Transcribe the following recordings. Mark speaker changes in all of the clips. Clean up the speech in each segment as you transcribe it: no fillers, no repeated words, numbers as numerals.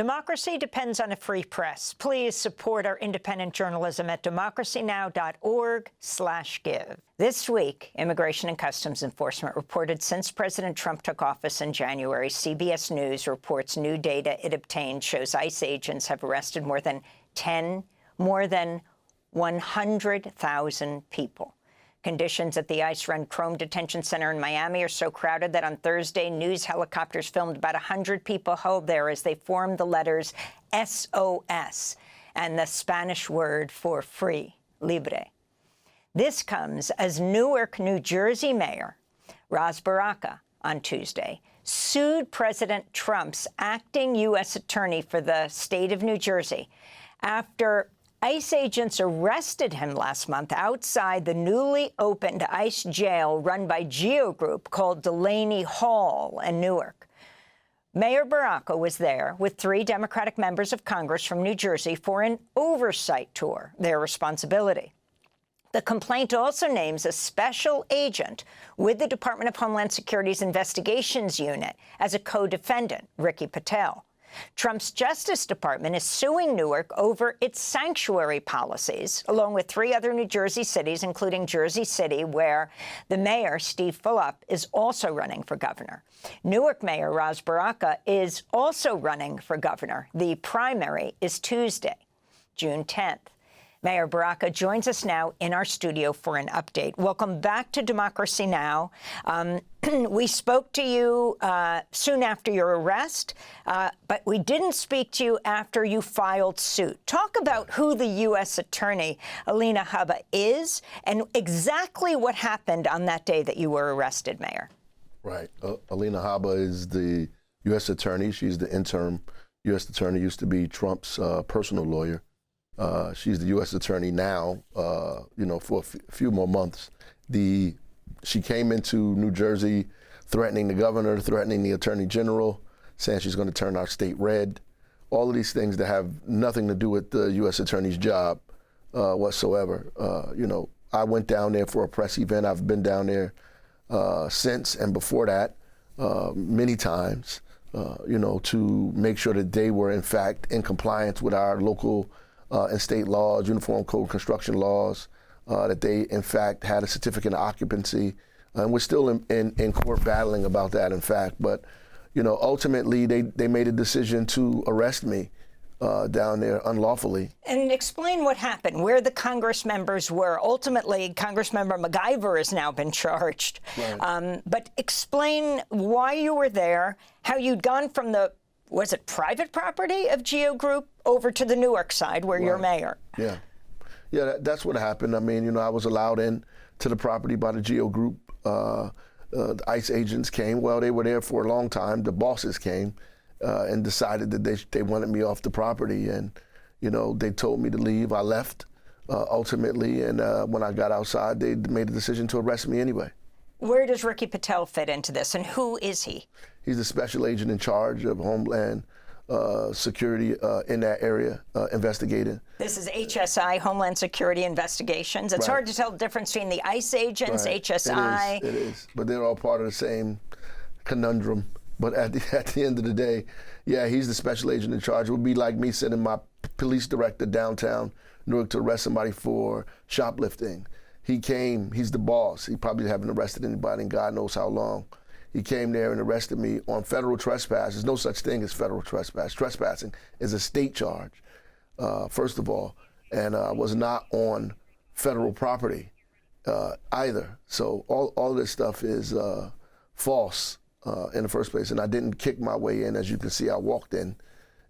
Speaker 1: Democracy depends on a free press. Please support our independent journalism at democracynow.org/give. This week, Immigration and Customs Enforcement reported since President Trump took office in January, CBS News reports new data it obtained shows ICE agents have arrested more than 100,000 people. Conditions at the ICE-run Chrome Detention Center in Miami are so crowded that on Thursday, news helicopters filmed about 100 people held there as they formed the letters SOS and the Spanish word for free, libre. This comes as Newark, New Jersey Mayor Ras Baraka on Tuesday sued President Trump's acting U.S. attorney for the state of New Jersey after ICE agents arrested him last month outside the newly opened ICE jail run by Geo Group called Delaney Hall in Newark. Mayor Baraka was there with 3 Democratic members of Congress from New Jersey for an oversight tour, their responsibility. The complaint also names a special agent with the Department of Homeland Security's Investigations Unit as a co-defendant, Ricky Patel. Trump's Justice Department is suing Newark over its sanctuary policies, along with 3 other New Jersey cities, including Jersey City, where the mayor, Steve Fulop, is also running for governor. Newark Mayor Ras Baraka is also running for governor. The primary is Tuesday, June 10th. Mayor Baraka joins us now in our studio for an update. Welcome back to Democracy Now! We spoke to you soon after your arrest, but we didn't speak to you after you filed suit. Talk about who the U.S. Attorney, Alina Habba, is and exactly what happened on that day that you were arrested, Mayor.
Speaker 2: Right. Alina Habba is the U.S. Attorney. She's the interim U.S. Attorney, used to be Trump's personal lawyer. She's the U.S. Attorney now, for a few more months. She came into New Jersey threatening the governor, threatening the Attorney General, saying she's going to turn our state red. All of these things that have nothing to do with the U.S. Attorney's job whatsoever. I went down there for a press event. I've been down there since and before that many times, to make sure that they were, in fact, in compliance with our local and state laws, uniform code construction laws, that they, in fact, had a certificate of occupancy. And we're still in court battling about that, in fact. But, ultimately, they made a decision to arrest me down there unlawfully. And
Speaker 1: explain what happened, where the Congress members were. Ultimately, Congressmember MacGyver has now been charged. Right. But explain why you were there, how you'd gone from the was it private property of Geo Group over to the Newark side where you're mayor?
Speaker 2: Yeah. Yeah, that's what happened. I mean, I was allowed in to the property by the Geo Group. The ICE agents came. Well, they were there for a long time. The bosses came and decided that they wanted me off the property. And, they told me to leave. I left ultimately. And when I got outside, they made a decision to arrest me anyway.
Speaker 1: Where does Ricky Patel fit into this, and who is he?
Speaker 2: He's the special agent in charge of Homeland Security in that area, investigating.
Speaker 1: This is HSI, Homeland Security Investigations. It's hard to tell the difference between the ICE agents, HSI.
Speaker 2: It is, but they're all part of the same conundrum. But at the end of the day, yeah, he's the special agent in charge. It would be like me sending my police director downtown Newark to arrest somebody for shoplifting. He came, he's the boss. He probably haven't arrested anybody in God knows how long. He came there and arrested me on federal trespass. There's no such thing as federal trespass. Trespassing is a state charge, first of all, and was not on federal property either. So all of this stuff is false in the first place, and I didn't kick my way in. As you can see, I walked in.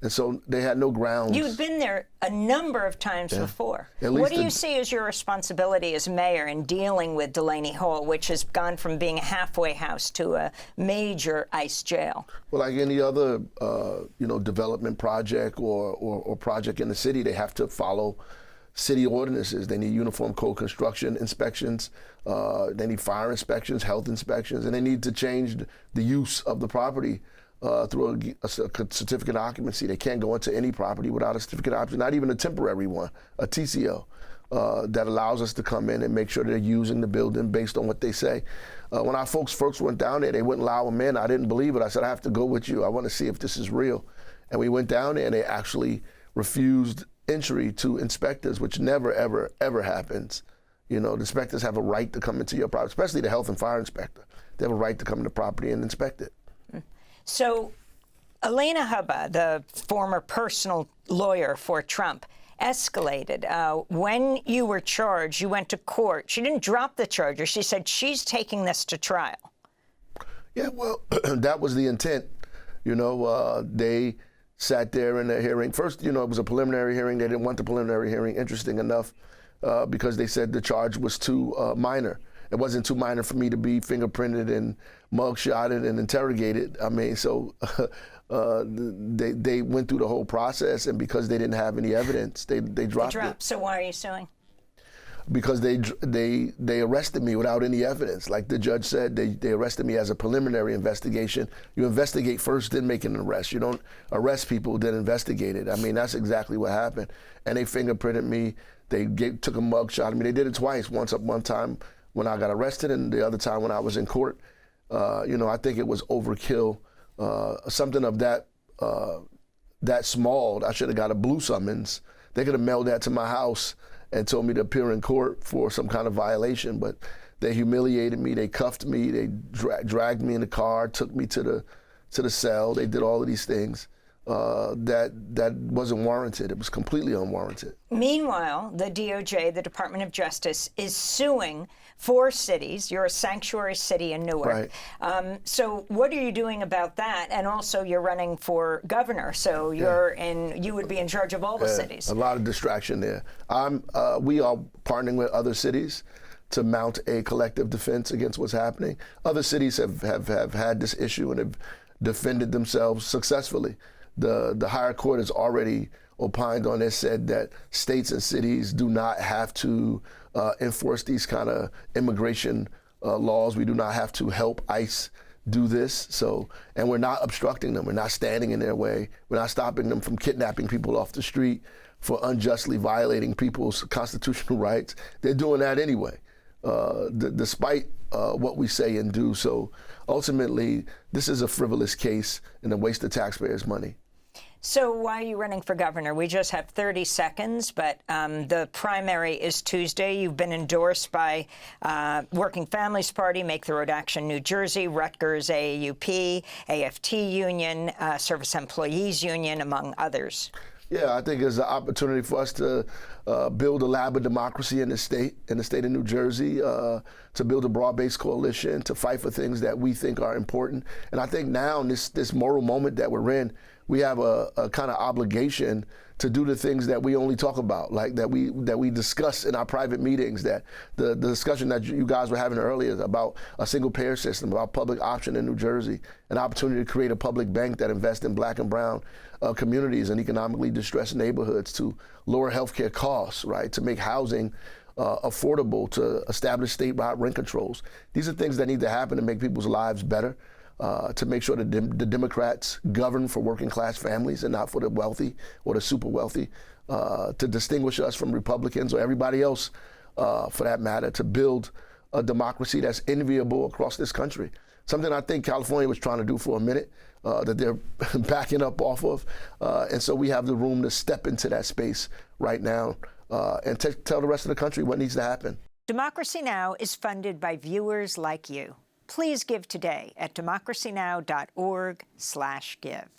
Speaker 2: And so they had no grounds.
Speaker 1: You'd been there a number of times before. What do you see as your responsibility as mayor in dealing with Delaney Hall, which has gone from being a halfway house to a major ICE jail?
Speaker 2: Well, like any other, development project or project in the city, they have to follow city ordinances. They need uniform code construction inspections. They need fire inspections, health inspections, and they need to change the use of the property through a certificate of occupancy. They can't go into any property without a certificate of occupancy, not even a temporary one, a TCO, that allows us to come in and make sure they're using the building based on what they say. When our folks first went down there, they wouldn't allow them in. I didn't believe it. I said, I have to go with you. I want to see if this is real. And we went down there and they actually refused entry to inspectors, which never, ever, ever happens. You know, the inspectors have a right to come into your property, especially the health and fire inspector. They have a right to come into property and inspect it.
Speaker 1: So Alina Habba, the former personal lawyer for Trump, escalated. When you were charged, you went to court. She didn't drop the charges. She said she's taking this to trial.
Speaker 2: Yeah, well, that was the intent. You know, they sat there in the hearing. First, you know, it was a preliminary hearing. They didn't want the preliminary hearing, interesting enough, because they said the charge was too minor. It wasn't too minor for me to be fingerprinted and mugshotted and interrogated. I mean, so they went through the whole process, and because they didn't have any evidence, they dropped it.
Speaker 1: So why are you suing?
Speaker 2: Because they arrested me without any evidence. Like the judge said, they arrested me as a preliminary investigation. You investigate first, then make an arrest. You don't arrest people, then investigate it. I mean, that's exactly what happened. And they fingerprinted me. They took a mugshot of me. They did it twice. One time when I got arrested, and the other time when I was in court. You know, I think it was overkill. Something of that small, I should have got a blue summons. They could have mailed that to my house and told me to appear in court for some kind of violation, but they humiliated me, they cuffed me, they dragged me in the car, took me to the cell. They did all of these things that wasn't warranted. It was completely unwarranted.
Speaker 1: Meanwhile, the DOJ, the Department of Justice, is suing 4 cities. You're a sanctuary city in Newark.
Speaker 2: Right.
Speaker 1: So what are you doing about that? And also you're running for governor, so you would be in charge of all the cities. A
Speaker 2: lot of distraction there. We are partnering with other cities to mount a collective defense against what's happening. Other cities have had this issue and have defended themselves successfully. The higher court has already opined on this, said that states and cities do not have to enforce these kind of immigration laws. We do not have to help ICE do this. So, and we're not obstructing them. We're not standing in their way. We're not stopping them from kidnapping people off the street, for unjustly violating people's constitutional rights. They're doing that anyway, despite what we say and do. So ultimately, this is a frivolous case and a waste of taxpayers' money.
Speaker 1: So why are you running for governor? We just have 30 seconds, but the primary is Tuesday. You've been endorsed by Working Families Party, Make the Road Action New Jersey, Rutgers AAUP, AFT Union, Service Employees Union, among others.
Speaker 2: Yeah, I think it's an opportunity for us to build a lab of democracy in the state of New Jersey, to build a broad-based coalition, to fight for things that we think are important. And I think now in this moral moment that we're in, we have a kind of obligation to do the things that we only talk about, like that we discuss in our private meetings, that the discussion that you guys were having earlier about a single-payer system, about public option in New Jersey, an opportunity to create a public bank that invests in Black and brown communities and economically distressed neighborhoods, to lower healthcare costs, right, to make housing affordable, to establish statewide rent controls. These are things that need to happen to make people's lives better. To make sure that the Democrats govern for working class families and not for the wealthy or the super wealthy, to distinguish us from Republicans or everybody else, for that matter, to build a democracy that's enviable across this country. Something I think California was trying to do for a minute, that they're backing up off of. And so we have the room to step into that space right now and tell the rest of the country what needs to happen.
Speaker 1: Democracy Now! Is funded by viewers like you. Please give today at democracynow.org/give.